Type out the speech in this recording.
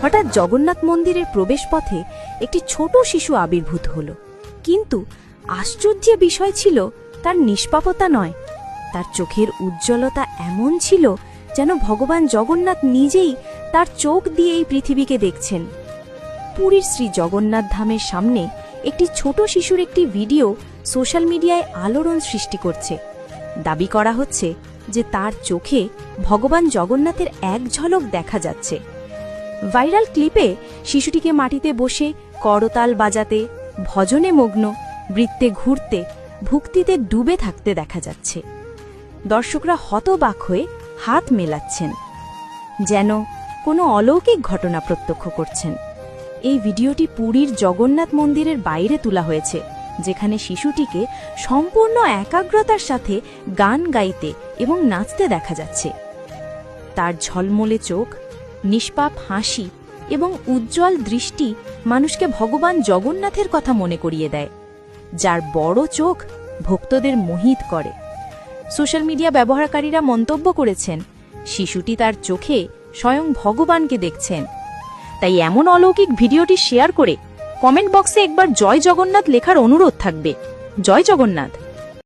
হঠাৎ জগন্নাথ মন্দিরের প্রবেশপথে একটি ছোট শিশু আবির্ভূত হল। কিন্তু আশ্চর্যের বিষয় ছিল তার নিষ্পাপতা নয়, তার চোখের উজ্জ্বলতা এমন ছিল যেন ভগবান জগন্নাথ নিজেই তার চোখ দিয়ে এই পৃথিবীকে দেখছেন। পুরীর শ্রী জগন্নাথ ধামের সামনে একটি ছোট শিশুর একটি ভিডিও সোশ্যাল মিডিয়ায় আলোড়ন সৃষ্টি করছে। দাবি করা হচ্ছে যে তার চোখে ভগবান জগন্নাথের এক ঝলক দেখা যাচ্ছে। ভাইরাল ক্লিপে শিশুটিকে মাটিতে বসে করতাল বাজাতে, ভজনে মগ্ন, বৃত্তে ঘুরতে, ভক্তিতে ডুবে থাকতে দেখা যাচ্ছে। দর্শকরা হতবাক হয়ে হাত মেলাচ্ছেন, যেন কোনো অলৌকিক ঘটনা প্রত্যক্ষ করছেন। এই ভিডিওটি পুরীর জগন্নাথ মন্দিরের বাইরে তোলা হয়েছে, যেখানে শিশুটিকে সম্পূর্ণ একাগ্রতার সাথে গান গাইতে এবং নাচতে দেখা যাচ্ছে। তার ঝলমলে চোখ, নিষ্পাপ হাসি এবং উজ্জ্বল দৃষ্টি মানুষকে ভগবান জগন্নাথের কথা মনে করিয়ে দেয়, যার বড় চোখ ভক্তদের মোহিত করে। সোশ্যাল মিডিয়া ব্যবহারকারীরা মন্তব্য করেছেন, শিশুটি তার চোখে স্বয়ং ভগবানকে দেখছেন। তাই এমন অলৌকিক ভিডিওটি শেয়ার করে কমেন্ট বক্সে একবার জয় জগন্নাথ লেখার অনুরোধ থাকবে। জয় জগন্নাথ।